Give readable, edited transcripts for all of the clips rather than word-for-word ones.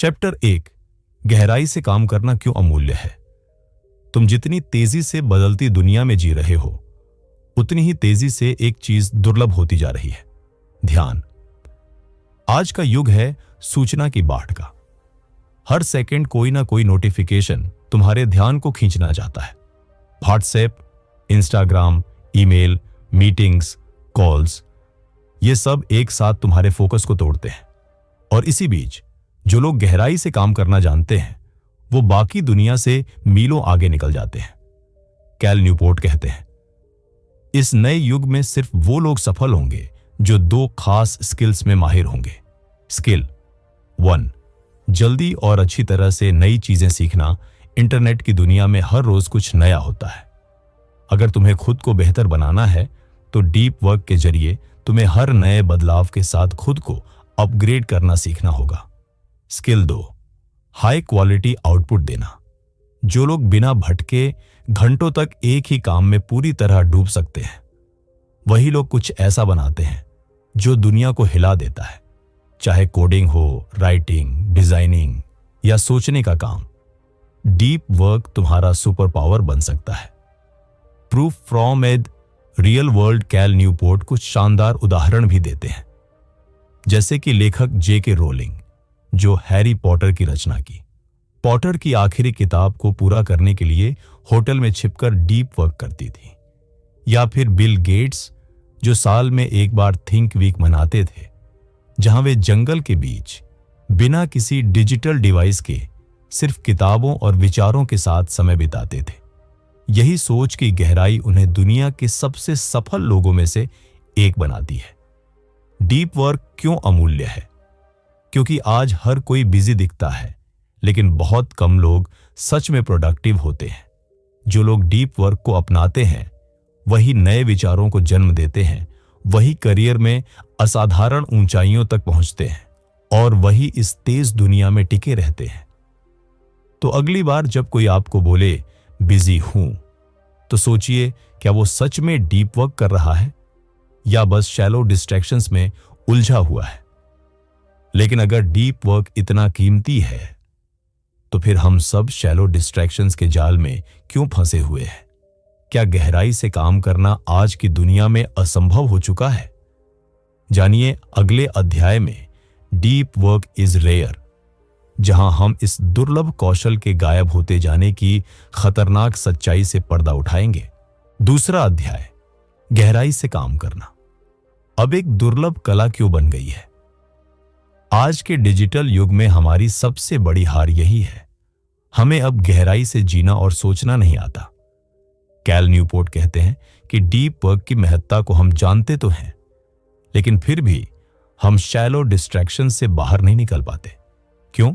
Chapter 1 गहराई से काम करना क्यों अमूल्य है। तुम जितनी तेजी से बदलती दुनिया में जी रहे हो, उतनी ही तेजी से एक चीज दुर्लभ होती जा रही है, ध्यान। आज का युग है सूचना की बाढ़ का। हर सेकंड कोई ना कोई नोटिफिकेशन तुम्हारे ध्यान को खींचना चाहता है। WhatsApp, Instagram, email, meetings, calls, ये सब एक साथ तुम्हारे फोकस को तोड़ते हैं। और इसी बीच जो लोग गहराई से काम करना जानते हैं, वो बाकी दुनिया से मीलों आगे निकल जाते हैं। कैल न्यूपोर्ट कहते हैं, इस नए युग में सिर्फ वो लोग सफल होंगे जो 2 खास स्किल्स में माहिर होंगे। स्किल 1, जल्दी और अच्छी तरह से नई चीजें सीखना। इंटरनेट की दुनिया में हर रोज कुछ नया होता है। अगर तुम्हें खुद को बेहतर बनाना है तो डीप वर्क के जरिए तुम्हें हर नए बदलाव के साथ खुद को अपग्रेड करना सीखना होगा। स्किल 2, हाई क्वालिटी आउटपुट देना। जो लोग बिना भटके घंटों तक एक ही काम में पूरी तरह डूब सकते हैं, वही लोग कुछ ऐसा बनाते हैं जो दुनिया को हिला देता है। चाहे कोडिंग हो, राइटिंग, डिजाइनिंग या सोचने का काम, डीप वर्क तुम्हारा सुपर पावर बन सकता है। Proof from a real world. Cal Newport कुछ शानदार उदाहरण भी देते हैं, जैसे कि लेखक J.K. रोलिंग, जो हैरी पॉटर की रचना की। पॉटर की आखिरी किताब को पूरा करने के लिए होटल में छिपकर डीप वर्क करती थी। या फिर बिल गेट्स, जो साल में एक बार थिंक वीक मनाते थे, जहां वे जंगल के बीच बिना किसी डिजिटल डिवाइस के सिर्फ किताबों और विचारों के साथ समय बिताते थे। यही सोच की गहराई उन्हें दुनिया के सबसे सफल लोगों में से एक बनाती है। डीप वर्क क्यों अमूल्य है? क्योंकि आज हर कोई बिजी दिखता है, लेकिन बहुत कम लोग सच में प्रोडक्टिव होते हैं। जो लोग डीप वर्क को अपनाते हैं, वही नए विचारों को जन्म देते हैं, वही करियर में असाधारण ऊंचाइयों तक पहुंचते हैं, और वही इस तेज दुनिया में टिके रहते हैं। तो अगली बार जब कोई आपको बोले बिजी हूं, तो सोचिए, क्या वो सच में डीप वर्क कर रहा है या बस शैलो डिस्ट्रैक्शंस में उलझा हुआ है। लेकिन अगर डीप वर्क इतना कीमती है, तो फिर हम सब शैलो डिस्ट्रैक्शंस के जाल में क्यों फंसे हुए हैं? क्या गहराई से काम करना आज की दुनिया में असंभव हो चुका है? जानिए अगले अध्याय में डीप वर्क इज रेयर, जहां हम इस दुर्लभ कौशल के गायब होते जाने की खतरनाक सच्चाई से पर्दा उठाएंगे। दूसरा अध्याय, गहराई से काम करना अब एक दुर्लभ कला क्यों बन गई है? आज के डिजिटल युग में हमारी सबसे बड़ी हार यही है, हमें अब गहराई से जीना और सोचना नहीं आता। कैल न्यूपोर्ट कहते हैं कि डीप वर्क की महत्ता को हम जानते तो हैं, लेकिन फिर भी हम शैलो डिस्ट्रैक्शन से बाहर नहीं निकल पाते। क्यों?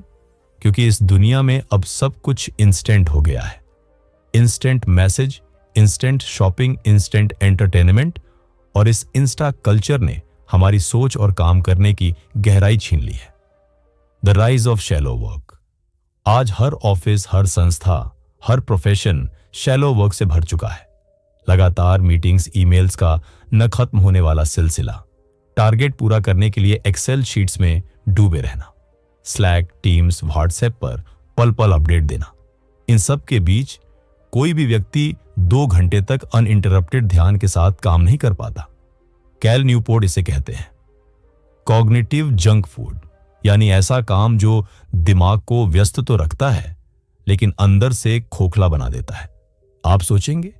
क्योंकि इस दुनिया में अब सब कुछ इंस्टेंट हो गया है। Instant message, instant shopping, instant entertainment, और इस इंस्टा कल्चर ने हमारी सोच और काम करने की गहराई छीन ली है। The rise of shallow work. आज हर ऑफिस, हर संस्था, हर प्रोफेशन शैलो वर्क से भर चुका है। लगातार मीटिंग्स, ईमेल्स का न खत्म होने वाला सिलसिला, टारगेट पूरा करने के लिए एक्सेल शीट्स में डूबे रहना, स्लैक, टीम्स, व्हाट्सएप पर पल पल अपडेट देना। इन सब के बीच कोई भी व्यक्ति 2 घंटे तक अनइंटरप्टेड ध्यान के साथ काम नहीं कर पाता। कैल न्यूपोर्ट इसे कहते हैं कॉग्निटिव जंक फूड, यानी ऐसा काम जो दिमाग को व्यस्त तो रखता है, लेकिन अंदर से खोखला बना देता है। आप सोचेंगे,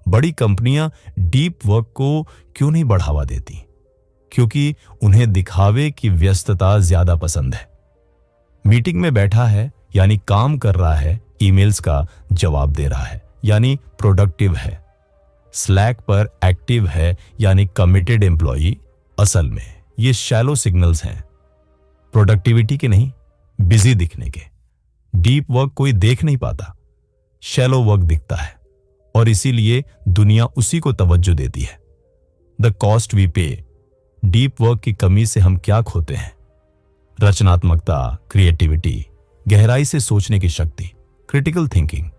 बड़ी कंपनियां डीप वर्क को क्यों नहीं बढ़ावा देती? क्योंकि उन्हें दिखावे की व्यस्तता ज्यादा पसंद है। मीटिंग में बैठा है यानी काम कर रहा है, ईमेल्स का जवाब दे रहा है यानी प्रोडक्टिव है, स्लैक पर एक्टिव है यानी कमिटेड एम्प्लॉई। असल में ये शैलो सिग्नल्स हैं, प्रोडक्टिविटी के नहीं, बिजी दिखने के। डीप वर्क कोई देख नहीं पाता, शैलो वर्क दिखता है, और इसीलिए दुनिया उसी को तवज्जो देती है। द कॉस्ट वी पे। डीप वर्क की कमी से हम क्या खोते हैं? रचनात्मकता, क्रिएटिविटी, गहराई से सोचने की शक्ति, क्रिटिकल थिंकिंग,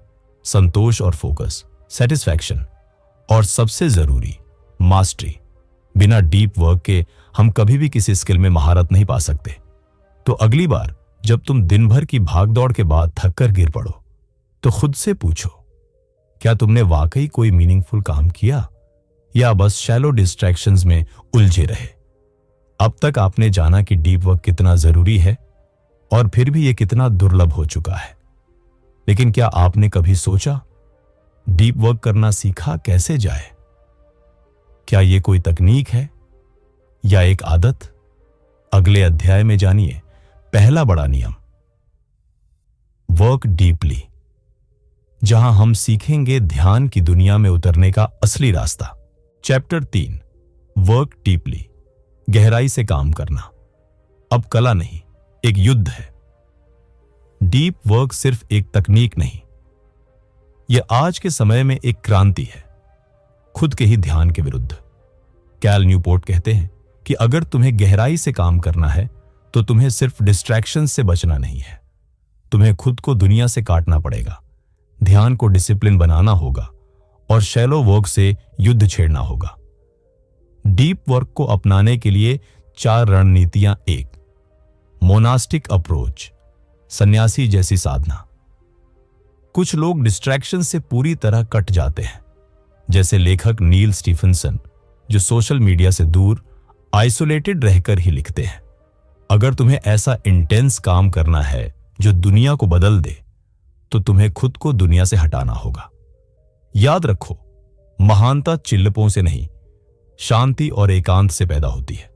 संतोष और फोकस, सेटिस्फैक्शन, और सबसे जरूरी मास्टरी। बिना डीप वर्क के हम कभी भी किसी स्किल में महारत नहीं पा सकते। तो अगली बार जब तुम दिन भर की भागदौड़ के बाद थक कर गिर पड़ो तो खुद से पूछो, क्या तुमने वाकई कोई मीनिंगफुल काम किया या बस शैलो डिस्ट्रैक्शंस में उलझे रहे? अब तक आपने जाना कि डीप वर्क कितना जरूरी है और फिर भी यह कितना दुर्लभ हो चुका है। लेकिन क्या आपने कभी सोचा डीप वर्क करना सीखा कैसे जाए? क्या यह कोई तकनीक है या एक आदत? अगले अध्याय में जानिए पहला बड़ा नियम, वर्क डीपली, जहां हम सीखेंगे ध्यान की दुनिया में उतरने का असली रास्ता। चैप्टर 3, वर्क डीपली, गहराई से काम करना। अब कला नहीं, एक युद्ध है। डीप वर्क सिर्फ एक तकनीक नहीं, यह आज के समय में एक क्रांति है, खुद के ही ध्यान के विरुद्ध। कैल न्यूपोर्ट कहते हैं कि अगर तुम्हें गहराई से काम करना है तो तुम्हें सिर्फ डिस्ट्रैक्शन से बचना नहीं है, तुम्हें खुद को दुनिया से काटना पड़ेगा, ध्यान को डिसिप्लिन बनाना होगा और शैलो वर्क से युद्ध छेड़ना होगा। डीप वर्क को अपनाने के लिए 4 रणनीतियां। 1, मोनास्टिक अप्रोच, सन्यासी जैसी साधना। कुछ लोग डिस्ट्रैक्शन से पूरी तरह कट जाते हैं, जैसे लेखक नील स्टीफनसन, जो सोशल मीडिया से दूर आइसोलेटेड रहकर ही लिखते हैं। अगर तुम्हें ऐसा इंटेंस काम करना है जो दुनिया को बदल दे, तो तुम्हें खुद को दुनिया से हटाना होगा। याद रखो, महानता चिल्लपों से नहीं, शांति और एकांत से पैदा होती है।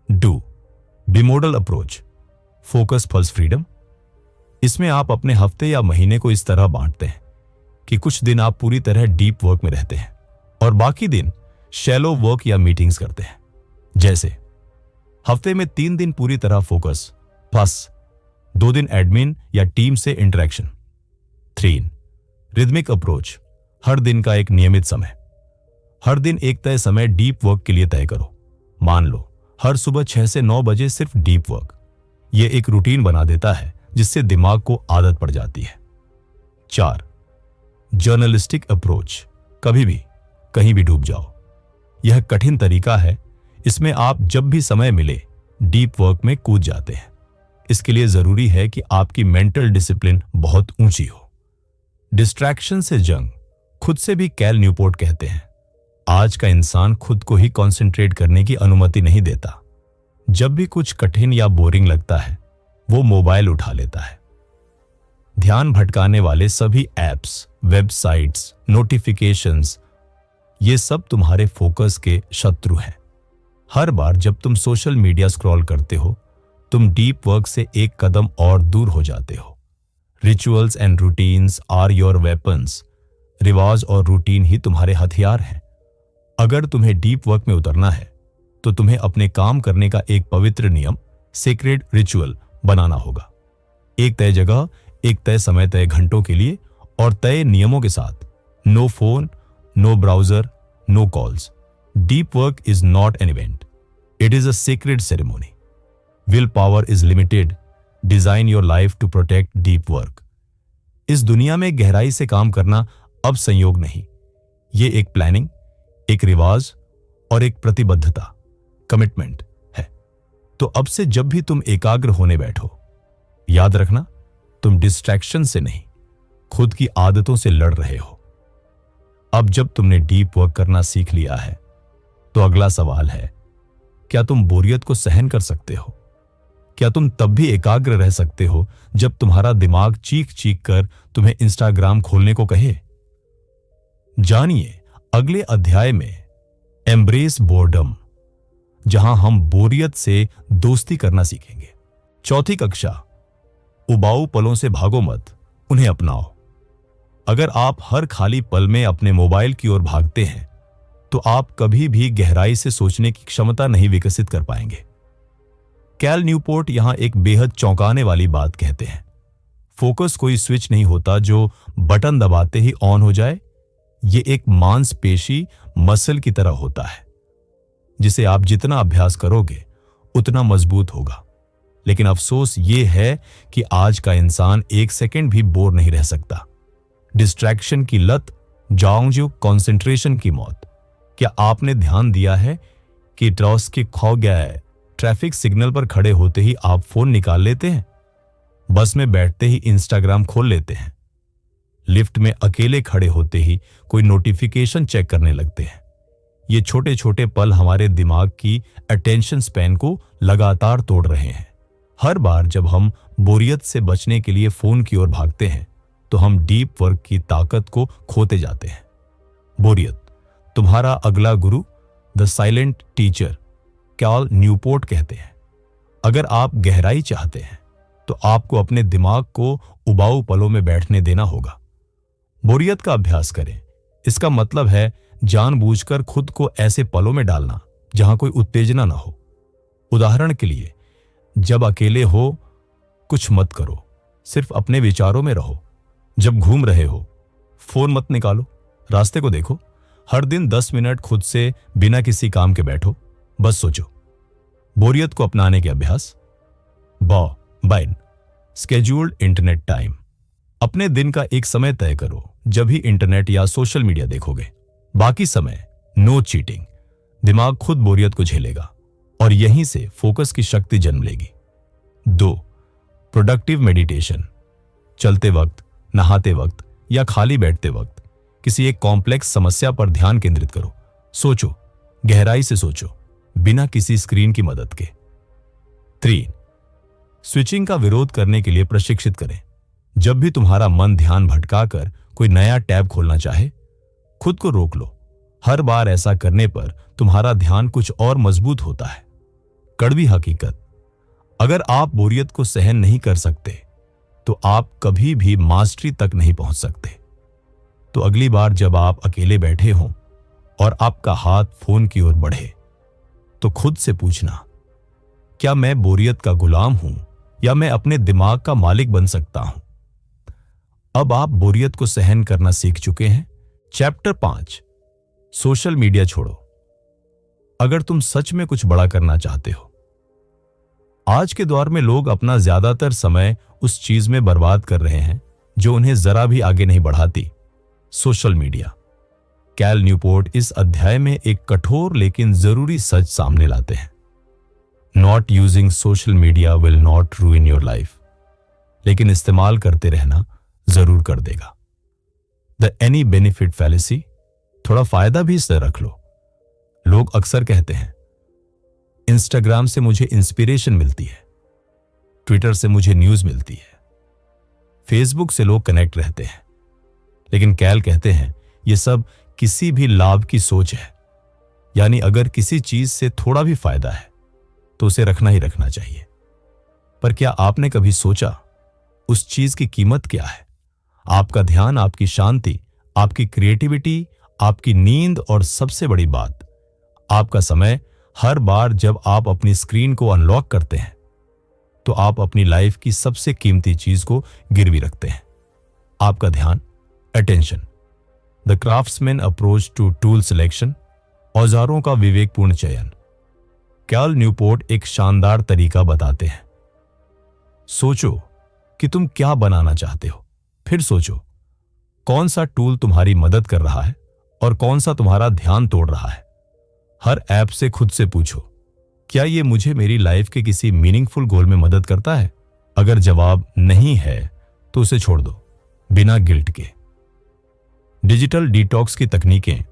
Do bimodal approach, focus falls freedom. इसमें आप अपने हफ्ते या महीने को इस तरह बांटते हैं कि कुछ दिन आप पूरी तरह डीप वर्क में रहते हैं और बाकी दिन शैलो वर्क या मीटिंग्स करते हैं। जैसे हफ्ते में 3 दिन पूरी तरह फोकस, प्लस 2 दिन एडमिन या टीम से इंटरेक्शन। 3, रिदमिक अप्रोच, हर दिन का एक नियमित समय। हर दिन एक तय समय डीप वर्क के लिए तय करो। मान लो हर सुबह 6 से 9 बजे सिर्फ डीप वर्क। यह एक रूटीन बना देता है जिससे दिमाग को आदत पड़ जाती है। 4, जर्नलिस्टिक अप्रोच, कभी भी कहीं भी डूब जाओ। यह कठिन तरीका है, इसमें आप जब भी समय मिले डीप वर्क में कूद जाते हैं। इसके लिए जरूरी है कि आपकी मेंटल डिसिप्लिन बहुत ऊंची हो। डिस्ट्रैक्शन से जंग, खुद से भी कैल न्यूपोर्ट कहते हैं, आज का इंसान खुद को ही कंसंट्रेट करने की अनुमति नहीं देता। जब भी कुछ कठिन या बोरिंग लगता है, वो मोबाइल उठा लेता है। ध्यान भटकाने वाले सभी ऐप्स, वेबसाइट्स, नोटिफिकेशंस, ये सब तुम्हारे फोकस के शत्रु हैं। हर बार जब तुम सोशल मीडिया स्क्रॉल करते हो, तुम डीप वर्क से एक कदम और दूर हो जाते हो। Rituals and routines are your weapons. रिवाज और रूटीन ही तुम्हारे हथियार हैं। अगर तुम्हें डीप वर्क में उतरना है, तो तुम्हें अपने काम करने का एक पवित्र नियम, सेक्रेड रिचुअल बनाना होगा। एक तय जगह, एक तय समय, तय घंटों के लिए और तय नियमों के साथ। No phone, no browser, no calls. Deep work is not an event. It is a sacred ceremony. Willpower is limited. Design your life to protect deep work. इस दुनिया में गहराई से काम करना अब संयोग नहीं, ये एक प्लानिंग, एक रिवाज और एक प्रतिबद्धता, कमिटमेंट है। तो अब से जब भी तुम एकाग्र होने बैठो, याद रखना, तुम डिस्ट्रैक्शन से नहीं, खुद की आदतों से लड़ रहे हो। अब जब तुमने डीप वर्क करना सीख लिया है, तो अगला सवाल है, क्या तुम बोरियत को सहन कर सकते हो? क्या तुम तब भी एकाग्र रह सकते हो जब तुम्हारा दिमाग चीख चीख कर तुम्हें इंस्टाग्राम खोलने को कहे? जानिए अगले अध्याय में एम्ब्रेस बोर्डम, जहां हम बोरियत से दोस्ती करना सीखेंगे। चौथी कक्षा, उबाऊ पलों से भागो मत, उन्हें अपनाओ। अगर आप हर खाली पल में अपने मोबाइल की ओर भागते हैं, तो आप कभी भी गहराई से सोचने की क्षमता नहीं विकसित कर पाएंगे। कैल न्यूपोर्ट यहां एक बेहद चौंकाने वाली बात कहते हैं, फोकस कोई स्विच नहीं होता जो बटन दबाते ही ऑन हो जाए। यह एक मांसपेशी, मसल की तरह होता है, जिसे आप जितना अभ्यास करोगे उतना मजबूत होगा। लेकिन अफसोस यह है कि आज का इंसान 1 सेकंड भी बोर नहीं रह सकता। डिस्ट्रैक्शन की लत, जाओ कंसंट्रेशन की मौत। क्या आपने ध्यान दिया है कि ट्रॉस के खो गया है, ट्रैफिक सिग्नल पर खड़े होते ही आप फोन निकाल लेते हैं? बस में बैठते ही इंस्टाग्राम खोल लेते हैं। लिफ्ट में अकेले खड़े होते ही कोई नोटिफिकेशन चेक करने लगते हैं। ये छोटे छोटे पल हमारे दिमाग की अटेंशन स्पैन को लगातार तोड़ रहे हैं। हर बार जब हम बोरियत से बचने के लिए फोन की ओर भागते हैं तो हम डीप वर्क की ताकत को खोते जाते हैं। बोरियत तुम्हारा अगला गुरु, the silent teacher, Cal Newport कहते हैं। अगर आप गहराई चाहते हैं तो आपको अपने दिमाग को उबाऊ पलों में बैठने देना होगा। बोरियत का अभ्यास करें। इसका मतलब है जानबूझकर खुद को ऐसे पलों में डालना जहां कोई उत्तेजना ना हो। उदाहरण के लिए, जब अकेले हो कुछ मत करो, सिर्फ अपने विचारों में रहो। जब घूम रहे हो फोन मत निकालो, रास्ते को देखो। हर दिन 10 मिनट खुद से बिना किसी काम के बैठो, बस सोचो। बोरियत को अपनाने के अभ्यास। बाइन स्केड्यूल्ड इंटरनेट टाइम। अपने दिन का एक समय तय करो जब भी इंटरनेट या सोशल मीडिया देखोगे। बाकी समय नो चीटिंग। दिमाग खुद बोरियत को झेलेगा और यहीं से फोकस की शक्ति जन्म लेगी। 2. Productive meditation. चलते वक्त, नहाते वक्त या खाली बैठते वक्त किसी एक कॉम्प्लेक्स समस्या पर ध्यान केंद्रित करो। सोचो, गहराई से सोचो, बिना किसी स्क्रीन की मदद के। 3. स्विचिंग का विरोध करने के लिए प्रशिक्षित करें। जब भी तुम्हारा मन ध्यान भटकाकर कोई नया टैब खोलना चाहे, खुद को रोक लो। हर बार ऐसा करने पर तुम्हारा ध्यान कुछ और मजबूत होता है। कड़वी हकीकत, अगर आप बोरियत को सहन नहीं कर सकते तो आप कभी भी मास्टरी तक नहीं पहुंच सकते। तो अगली बार जब आप अकेले बैठे हों और आपका हाथ फोन की ओर बढ़े तो खुद से पूछना, क्या मैं बोरियत का गुलाम हूं या मैं अपने दिमाग का मालिक बन सकता हूं? अब आप बोरियत को सहन करना सीख चुके हैं। चैप्टर 5, सोशल मीडिया छोड़ो। अगर तुम सच में कुछ बड़ा करना चाहते हो, आज के दौर में लोग अपना ज्यादातर समय उस चीज में बर्बाद कर रहे हैं जो उन्हें जरा भी आगे नहीं बढ़ाती, सोशल मीडिया। कैल न्यूपोर्ट इस अध्याय में एक कठोर लेकिन जरूरी सच सामने लाते हैं। Not using social media will not रूइन your life, लेकिन इस्तेमाल करते रहना जरूर कर देगा। द एनी बेनिफिट फैलेसी, थोड़ा फायदा भी इससे रख लो। लोग अक्सर कहते हैं, इंस्टाग्राम से मुझे इंस्पिरेशन मिलती है, ट्विटर से मुझे न्यूज मिलती है, फेसबुक से लोग कनेक्ट रहते हैं। लेकिन कैल कहते हैं यह सब किसी भी लाभ की सोच है। यानी अगर किसी चीज से थोड़ा भी फायदा है तो उसे रखना ही रखना चाहिए। पर क्या आपने कभी सोचा उस चीज की कीमत क्या है? आपका ध्यान, आपकी शांति, आपकी क्रिएटिविटी, आपकी नींद और सबसे बड़ी बात, आपका समय। हर बार जब आप अपनी स्क्रीन को अनलॉक करते हैं तो आप अपनी लाइफ की सबसे कीमती चीज को गिरवी रखते हैं, आपका ध्यान, attention. The craftsman approach to tool selection, औजारों का विवेकपूर्ण चयन। कैल न्यूपोर्ट एक शानदार तरीका बताते हैं। सोचो कि तुम क्या बनाना चाहते हो, फिर सोचो कौन सा टूल तुम्हारी मदद कर रहा है और कौन सा तुम्हारा ध्यान तोड़ रहा है। हर ऐप से खुद से पूछो, क्या यह मुझे मेरी लाइफ के किसी मीनिंगफुल गोल में मदद करता है? अगर जवाब नहीं है तो उसे छोड़ दो, बिना गिल्ट के। डिजिटल डिटॉक्स की तकनीकें,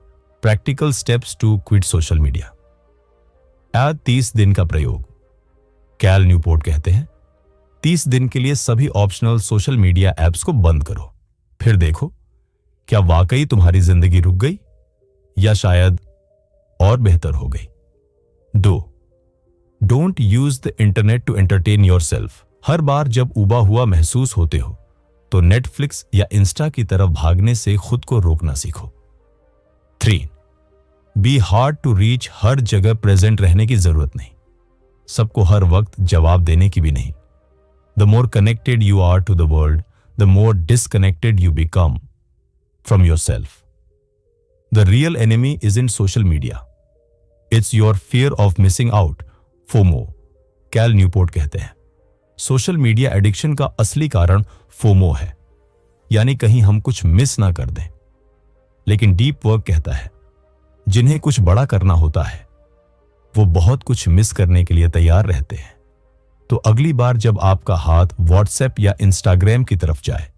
practical steps to quit social media. 30 दिन का प्रयोग। कैल न्यूपोर्ट कहते हैं 30 दिन के लिए सभी ऑप्शनल सोशल मीडिया ऐप्स को बंद करो, फिर देखो क्या वाकई तुम्हारी जिंदगी रुक गई या शायद और बेहतर हो गई। 2. Don't use the internet to entertain yourself. हर बार जब उबा हुआ महसूस होते हो तो नेटफ्लिक्स या इंस्टा की तरफ भागने से खुद को रोकना सीखो। 3. Be hard to reach. हर जगह प्रेजेंट रहने की जरूरत नहीं, सबको हर वक्त जवाब देने की भी नहीं। The more connected you are to the world, the more disconnected you become from yourself. The real enemy is in social media, it's your fear of missing out, FOMO. Cal Newport कहते हैं social media addiction का असली कारण FOMO है, यानी कहीं हम कुछ मिस ना कर दें। लेकिन डीप वर्क कहता है जिन्हें कुछ बड़ा करना होता है वो बहुत कुछ मिस करने के लिए तैयार रहते हैं। तो अगली बार जब आपका हाथ व्हाट्सएप या इंस्टाग्राम की तरफ जाए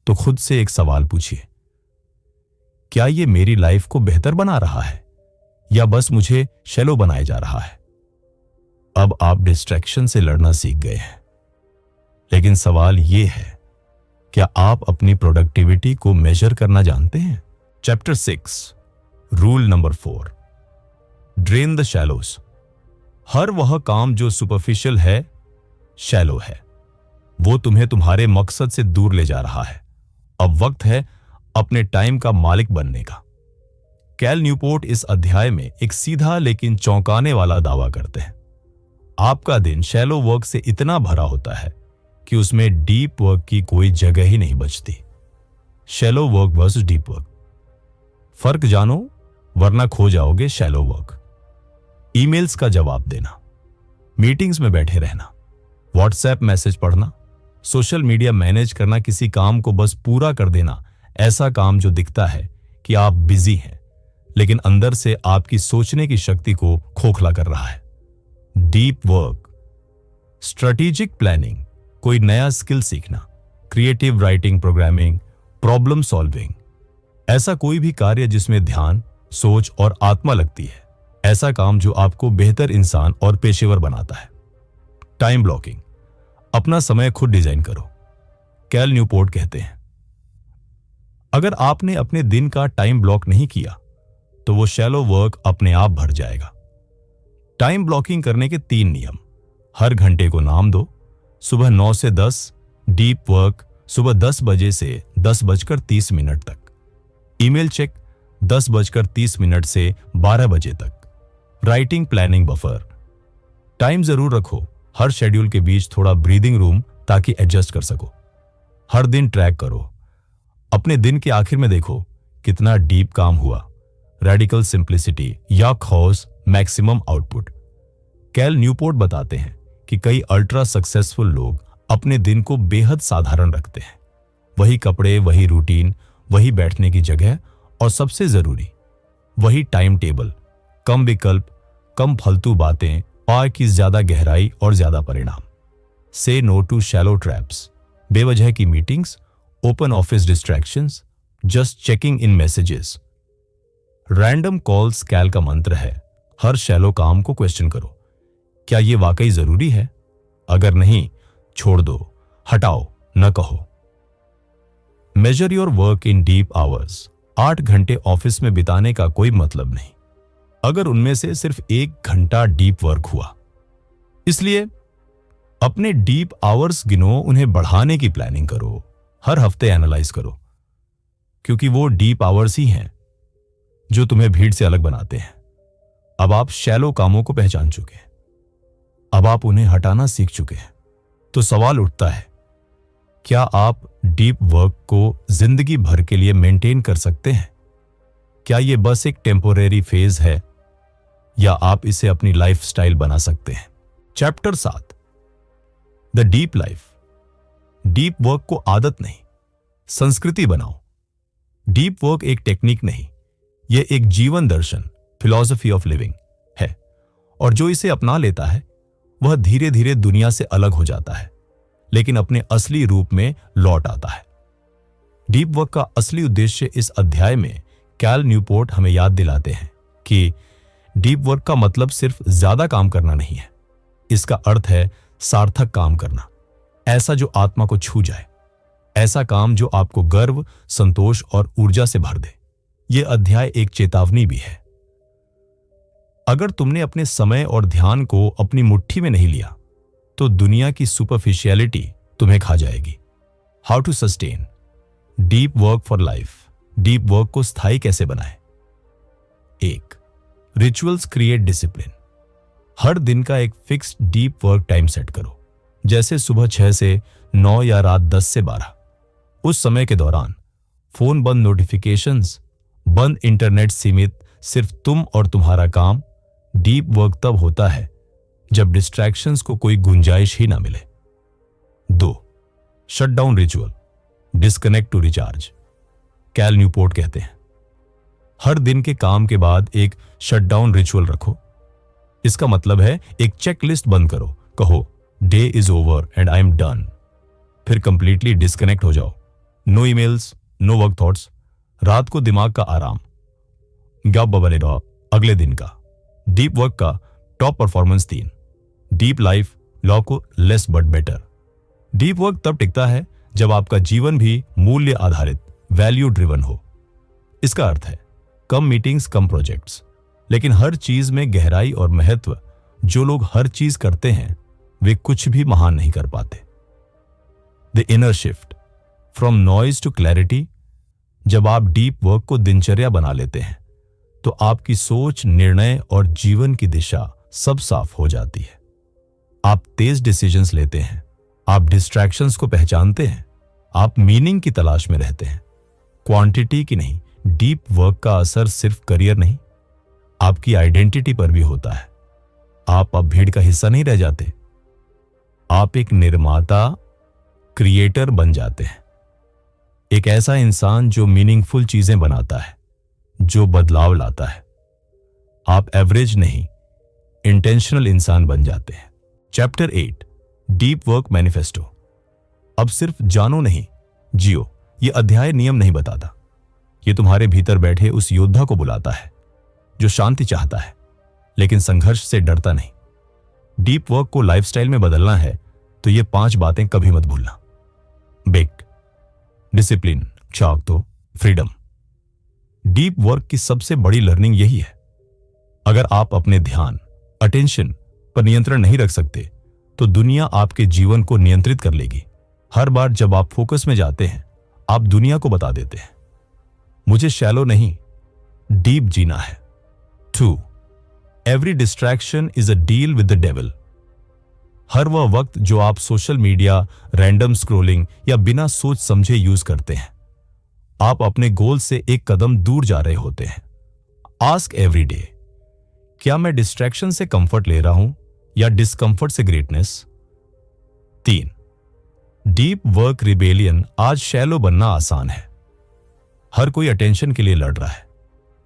तो खुद से एक सवाल पूछिए, क्या ये मेरी लाइफ को बेहतर बना रहा है या बस मुझे शैलो बनाया जा रहा है? अब आप डिस्ट्रैक्शन से लड़ना सीख गए हैं, लेकिन सवाल यह है, क्या आप अपनी प्रोडक्टिविटी को मेजर करना जानते हैं? Chapter 6, rule number 4, drain the shallows. हर वह काम जो सुपरफिशियल है, शैलो है। वो तुम्हें तुम्हारे मकसद से दूर ले जा रहा है। अब वक्त है अपने टाइम का मालिक बनने का। कैल न्यूपोर्ट इस अध्याय में एक सीधा लेकिन चौंकाने वाला दावा करते हैं। आपका दिन शैलो वर्क से इतना भरा होता है कि उसमें डीप वर्क की कोई जगह ही नहीं बचती। Shallow work versus deep work, फर्क जानो वरना खो जाओगे शैलो वर्क। ईमेल्स का जवाब देना, मीटिंग्स में बैठे रहना, व्हाट्सएप मैसेज पढ़ना, सोशल मीडिया मैनेज करना, किसी काम को बस पूरा कर देना, ऐसा काम जो दिखता है कि आप बिजी हैं लेकिन अंदर से आपकी सोचने की शक्ति को खोखला कर रहा है। डीप वर्क, स्ट्रेटेजिक प्लानिंग, कोई नया स्किल सीखना, creative writing, programming, problem solving, ऐसा कोई भी कार्य जिसमें ध्यान, सोच और आत्मा लगती है, ऐसा काम जो आपको बेहतर इंसान और पेशेवर बनाता है। टाइम ब्लॉकिंग, अपना समय खुद डिजाइन करो। कैल न्यूपोर्ट कहते हैं, अगर आपने अपने दिन का टाइम ब्लॉक नहीं किया तो वो शैलो वर्क अपने आप भर जाएगा। टाइम ब्लॉकिंग करने के 3 नियम। हर घंटे को नाम दो। सुबह 9 से 10 डीप वर्क, सुबह 10 बजे से 10:30 तक। ईमेल चेक 10:30 से 12 बजे तक। Writing, planning, buffer. टाइम जरूर रखो, हर शेड्यूल के बीच थोड़ा ब्रीदिंग रूम ताकि एडजस्ट कर सको। हर दिन ट्रैक करो, अपने दिन के आखिर में देखो कितना डीप काम हुआ। रेडिकल सिंप्लिसिटी या खौस, मैक्सिमम आउटपुट। कैल न्यूपोर्ट बताते हैं कि कई अल्ट्रा सक्सेसफुल लोग अपने दिन को बेहद साधारण रखते हैं। वही कपड़े, वही रूटीन, वही बैठने की जगह और सबसे जरूरी वही टाइम टेबल। कम विकल्प, कम फालतू बातें और की ज्यादा गहराई और ज्यादा परिणाम। से नो टू शैलो ट्रैप्स, बेवजह की meetings, open office distractions, just checking in messages. Random calls Cal का मंत्र है। हर शैलो काम को क्वेश्चन करो, क्या यह वाकई जरूरी है? अगर नहीं, छोड़ दो, हटाओ, न कहो। Major your work in deep hours. 8 घंटे ऑफिस में बिताने का कोई मतलब नहीं अगर उनमें से सिर्फ 1 घंटा डीप वर्क हुआ। इसलिए अपने डीप आवर्स गिनो, उन्हें बढ़ाने की प्लानिंग करो, हर हफ्ते एनालाइज करो, क्योंकि वो डीप आवर्स ही हैं जो तुम्हें भीड़ से अलग बनाते हैं। अब आप शैलो कामों को पहचान चुके हैं, अब आप उन्हें हटाना सीख चुके हैं। तो सवाल उठता है, क्या आप डीप वर्क को जिंदगी भर के लिए मेंटेन कर सकते हैं? क्या यह बस एक टेम्पोरेरी फेज है या आप इसे अपनी लाइफस्टाइल बना सकते हैं? Chapter 7, the deep life. Deep work को आदत नहीं, संस्कृति बनाओ। डीप वर्क एक टेक्निक नहीं, यह एक जीवन दर्शन, फिलॉसफी ऑफ लिविंग है, और जो इसे अपना लेता है वह धीरे धीरे दुनिया से अलग हो जाता है, लेकिन अपने असली रूप में लौट आता है। डीप वर्क का असली उद्देश्य इस अध्याय में कैल न्यूपोर्ट हमें याद दिलाते हैं कि डीप वर्क का मतलब सिर्फ ज्यादा काम करना नहीं है। इसका अर्थ है सार्थक काम करना, ऐसा जो आत्मा को छू जाए, ऐसा काम जो आपको गर्व, संतोष और ऊर्जा से भर दे। यह अध्याय एक चेतावनी भी है। अगर तुमने अपने समय और ध्यान को अपनी मुट्ठी में नहीं लिया तो दुनिया की सुपरफिशियलिटी तुम्हें खा जाएगी। How to sustain deep work for life. Deep work को स्थायी कैसे बनाएं? 1. Rituals create discipline. हर दिन का एक fixed deep work time set करो, जैसे सुबह 6 से 9 या रात 10 से 12। उस समय के दौरान फोन बंद, नोटिफिकेशंस बंद, इंटरनेट सीमित, सिर्फ तुम और तुम्हारा काम। डीप वर्क तब होता है जब डिस्ट्रैक्शंस को कोई गुंजाइश ही ना मिले। 2. Shutdown ritual, disconnect to recharge. Cal Newport कहते हैं, हर दिन के काम के बाद एक शटडाउन रिचुअल रखो। इसका मतलब है एक चेकलिस्ट बंद करो। कहो, day is over and I am done. फिर कंप्लीटली डिस्कनेक्ट हो जाओ। No emails, no work thoughts. रात को दिमाग का आराम। गप बबलेगा अगले दिन का। डीप वर्क का top performance 3। Deep life law को less but better. Deep work तब टिकता है जब आपका जीवन भी मूल्य आधारित, वैल्यू ड्रिवन हो। इसका अर्थ है कम मीटिंग्स, कम प्रोजेक्ट्स, लेकिन हर चीज में गहराई और महत्व। जो लोग हर चीज करते हैं वे कुछ भी महान नहीं कर पाते। The inner shift from noise to clarity. जब आप डीप वर्क को दिनचर्या बना लेते हैं तो आपकी सोच, निर्णय और जीवन की दिशा सब साफ हो जाती है। आप तेज डिसीजंस लेते हैं, आप डिस्ट्रैक्शंस को पहचानते हैं, आप मीनिंग की तलाश में रहते हैं, क्वांटिटी की नहीं। डीप वर्क का असर सिर्फ करियर नहीं, आपकी आइडेंटिटी पर भी होता है। आप अब भीड़ का हिस्सा नहीं रह जाते, आप एक निर्माता, क्रिएटर बन जाते हैं। एक ऐसा इंसान जो मीनिंगफुल चीजें बनाता है, जो बदलाव लाता है। आप एवरेज नहीं, इंटेंशनल इंसान बन जाते हैं। Chapter 8 deep work manifesto. अब सिर्फ जानो नहीं, जियो। यह अध्याय नियम नहीं बताता, यह तुम्हारे भीतर बैठे उस योद्धा को बुलाता है जो शांति चाहता है लेकिन संघर्ष से डरता नहीं। डीप वर्क को लाइफस्टाइल में बदलना है तो ये 5 बातें कभी मत भूलना। बेक, डिसिप्लिन, चाक तो फ्रीडम। डीप वर्क की सबसे बड़ी लर्निंग यही है। अगर आप अपने ध्यान, अटेंशन पर नियंत्रण नहीं रख सकते तो दुनिया आपके जीवन को नियंत्रित कर लेगी। हर बार जब आप फोकस में जाते हैं आप दुनिया को बता देते हैं मुझे शैलो नहीं, डीप जीना है। 2 every distraction is a deal with the devil. हर वह वक्त जो आप सोशल मीडिया, रैंडम स्क्रोलिंग या बिना सोच समझे यूज करते हैं, आप अपने गोल से एक कदम दूर जा रहे होते हैं। आस्क एवरी डे, क्या मैं डिस्ट्रैक्शन से कंफर्ट ले रहा हूं या डिस्कंफर्ट से ग्रेटनेस? 3 deep work rebellion. आज शैलो बनना आसान है। हर कोई अटेंशन के लिए लड़ रहा है।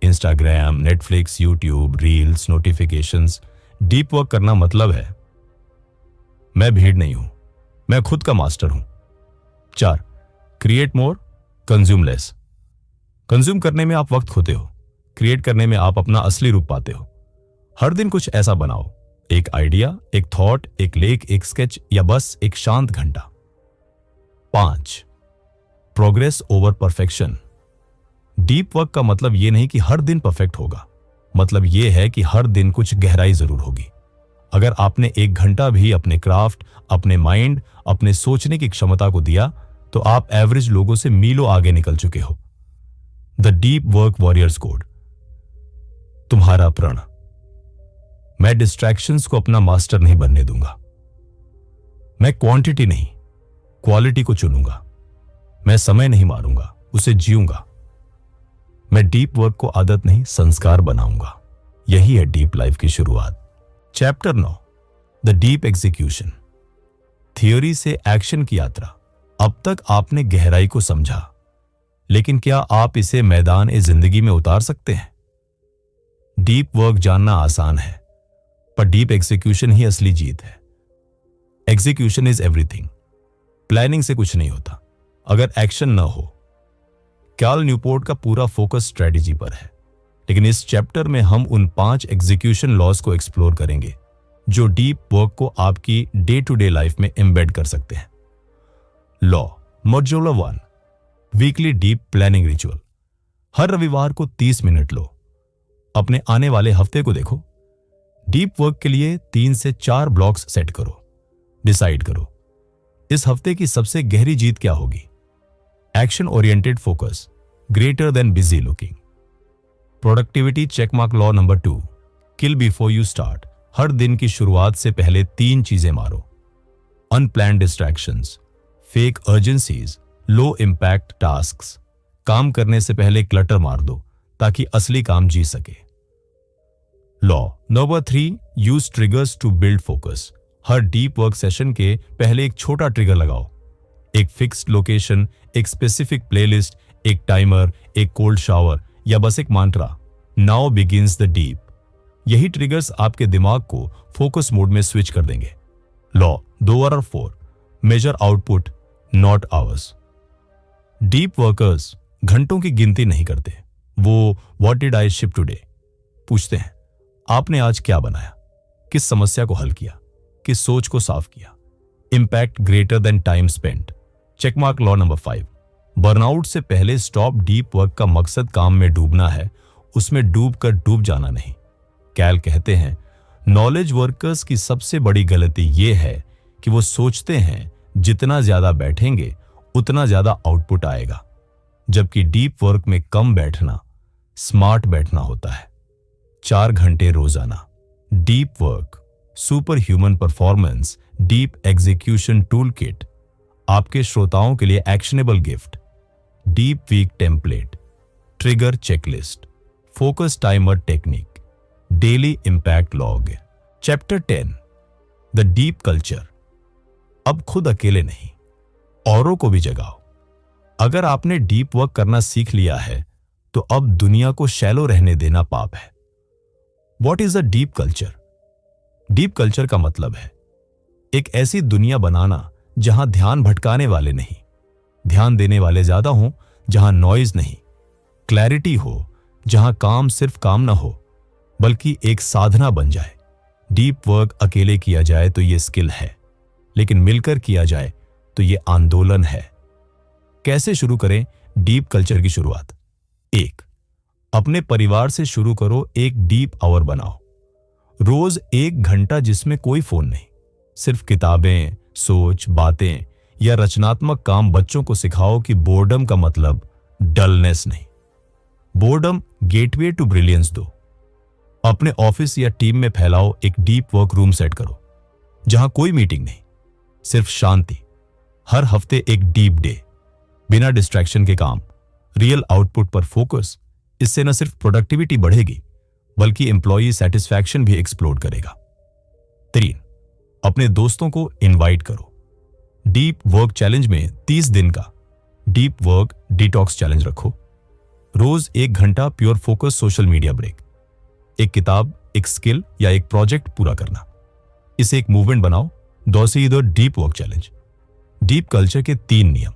Instagram, Netflix, YouTube, reels, notifications. Deep work करना मतलब है मैं भीड़ नहीं हूं, मैं खुद का मास्टर हूं। 4 create more, consume less. Consume करने में आप वक्त खोते हो, क्रिएट करने में आप अपना असली रूप पाते हो। हर दिन कुछ ऐसा बनाओ, एक आइडिया, एक थॉट, एक लेख, एक स्केच या बस एक शांत घंटा। 5 progress over perfection. Deep work का मतलब यह नहीं कि हर दिन परफेक्ट होगा, मतलब यह है कि हर दिन कुछ गहराई जरूर होगी। अगर आपने 1 घंटा भी अपने क्राफ्ट, अपने माइंड, अपने सोचने की क्षमता को दिया तो आप एवरेज लोगों से मीलों आगे निकल चुके हो। The deep work warriors code. तुम्हारा प्रण। मैं डिस्ट्रैक्शंस को अपना मास्टर नहीं बनने दूंगा। मैं क्वांटिटी नहीं, क्वालिटी को चुनूंगा। मैं समय नहीं मारूंगा, उसे जीऊंगा। मैं डीप वर्क को आदत नहीं, संस्कार बनाऊंगा। यही है डीप लाइफ की शुरुआत। Chapter 9 the deep execution. Theory से एक्शन की यात्रा। अब तक आपने गहराई को समझा, लेकिन क्या आप इसे मैदान ए जिंदगी में उतार सकते हैं? डीप वर्क जानना आसान है, पर डीप एग्जीक्यूशन ही असली जीत है। Execution is everything. प्लानिंग से कुछ नहीं होता अगर एक्शन न हो। कैल न्यूपोर्ट का पूरा फोकस स्ट्रेटेजी पर है, लेकिन इस चैप्टर में हम उन 5 एग्जीक्यूशन लॉज को एक्सप्लोर करेंगे जो डीप वर्क को आपकी डे टू डे लाइफ में एम्बेड कर सकते हैं। Law modular 1 weekly deep planning ritual. हर रविवार को 30 मिनट लो। अपने आने वाले हफ्ते को देखो। डीप वर्क के लिए 3 से 4 ब्लॉक्स सेट करो। डिसाइड करो इस हफ्ते की सबसे गहरी जीत क्या होगी। Action oriented focus greater than busy looking. Productivity checkmark law number 2 kill before you start. हर दिन की शुरुआत से पहले 3 चीजें मारो। Unplanned distractions, fake urgencies, low impact tasks. काम करने से पहले क्लटर मार दो ताकि असली काम जी सके। Law number 3 use triggers to build focus. हर डीप वर्क सेशन के पहले एक छोटा ट्रिगर लगाओ। एक फिक्स्ड लोकेशन, एक स्पेसिफिक प्लेलिस्ट, एक टाइमर, एक कोल्ड शावर या बस एक मंत्रा। Now begins the deep. यही ट्रिगर्स आपके दिमाग को फोकस मोड में स्विच कर देंगे। लॉ 2 और 4 major output not hours. Deep workers घंटों की गिनती नहीं करते, वो what did I ship today पूछते हैं। आपने आज क्या बनाया, किस समस्या को हल किया, किस सोच को साफ किया। Impact greater than time spent. Checkmark law number 5। Burnout से पहले स्टॉप डीप वर्क का मकसद काम में डूबना है, उसमें डूब कर डूब जाना नहीं। कैल कहते हैं नॉलेज वर्कर्स की सबसे बड़ी गलती यह है कि वो सोचते हैं जितना ज्यादा बैठेंगे उतना ज्यादा आउटपुट आएगा, जबकि डीप वर्क में कम बैठना स्मार्ट बैठना होता है। 4 घंटे रोजाना। Deep work super human performance deep execution tool kit. आपके श्रोताओं के लिए actionable gift. Deep week template, trigger checklist, focus timer technique, daily impact log. Chapter 10 the deep culture. अब खुद अकेले नहीं, औरों को भी जगाओ। अगर आपने डीप वर्क करना सीख लिया है तो अब दुनिया को शैलो रहने देना पाप है। What is a deep culture? Deep culture का मतलब है एक ऐसी दुनिया बनाना जहां ध्यान भटकाने वाले नहीं, ध्यान देने वाले ज्यादा हों, जहां नॉइज नहीं, क्लैरिटी हो, जहां काम सिर्फ काम ना हो बल्कि एक साधना बन जाए। डीप वर्क अकेले किया जाए तो यह स्किल है, लेकिन मिलकर किया जाए तो यह आंदोलन है। कैसे शुरू करें डीप कल्चर की शुरुआत? 1, अपने परिवार से शुरू करो। एक डीप आवर बनाओ। रोज 1 घंटा जिसमें कोई फोन नहीं, सिर्फ किताबें, सोच, बातें या रचनात्मक काम। बच्चों को सिखाओ कि बोर्डम का मतलब डलनेस नहीं, बोर्डम गेटवे टू ब्रिलियंस दो। अपने ऑफिस या टीम में फैलाओ। एक डीप वर्क रूम सेट करो जहां कोई मीटिंग नहीं, सिर्फ शांति। हर हफ्ते एक डीप डे, बिना डिस्ट्रैक्शन के काम, रियल आउटपुट पर फोकस। इससे न सिर्फ प्रोडक्टिविटी बढ़ेगी बल्कि एम्प्लॉई सेटिस्फैक्शन भी एक्सप्लोड करेगा। 3, अपने दोस्तों को इनवाइट करो। डीप वर्क चैलेंज में 30 दिन का डीप वर्क डिटॉक्स चैलेंज रखो। रोज 1 घंटा pure focus, social media break. एक किताब, एक स्किल या एक प्रोजेक्ट पूरा करना। इसे एक मूवमेंट बनाओ। दोसी the deep work challenge. Deep culture के 3 नियम।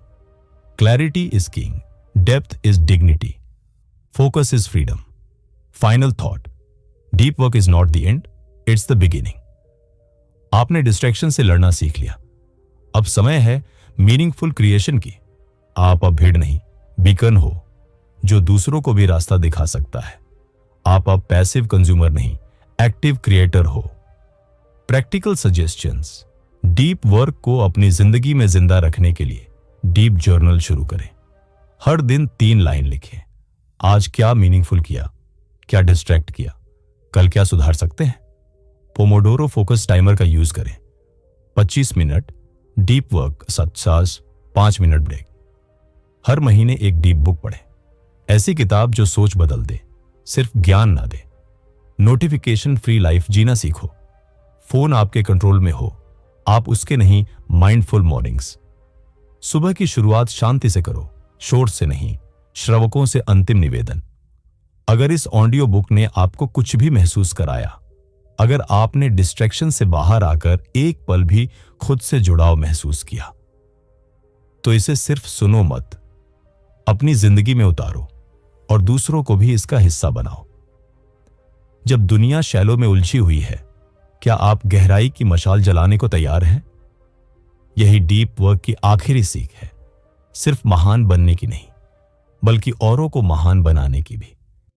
Clarity is king, depth is dignity, focus is freedom. Final thought, deep work is not the end, it's the beginning. आपने डिस्ट्रैक्शन से लड़ना सीख लिया, अब समय है मीनिंगफुल क्रिएशन की। आप अब भीड़ नहीं, बीकन हो जो दूसरों को भी रास्ता दिखा सकता है। आप अब पैसिव कंज्यूमर नहीं, एक्टिव क्रिएटर हो। Practical suggestions. डीप वर्क को अपनी जिंदगी में जिंदा रखने के लिए डीप जर्नल शुरू करें। हर दिन 3 लाइन लिखें। आज क्या मीनिंगफुल किया, क्या डिस्ट्रैक्ट किया, कल क्या सुधार सकते हैं। पोमोडोरो फोकस टाइमर का यूज करें। 25 मिनट डीप वर्क, 7 सांस, 5 मिनट ब्रेक। हर महीने एक डीप बुक पढ़ें। ऐसी किताब जो सोच बदल दे, सिर्फ ज्ञान ना दे। नोटिफिकेशन फ्री लाइफ जीना सीखो। फोन आपके कंट्रोल में हो, आप उसके नहीं। Mindful mornings. सुबह की शुरुआत शांति से करो, शोर से नहीं। श्रवकों से अंतिम निवेदन, अगर इस ऑडियो बुक ने आपको कुछ भी महसूस कराया, अगर आपने डिस्ट्रैक्शन से बाहर आकर एक पल भी खुद से जुड़ाव महसूस किया, तो इसे सिर्फ सुनो मत, अपनी जिंदगी में उतारो और दूसरों को भी इसका हिस्सा बनाओ। जब दुनिया शैलो में उलझी हुई है, क्या आप गहराई की मशाल जलाने को तैयार हैं? यही डीप वर्क की आखिरी सीख है, सिर्फ महान बनने की नहीं, बल्कि औरों को महान बनाने की भी।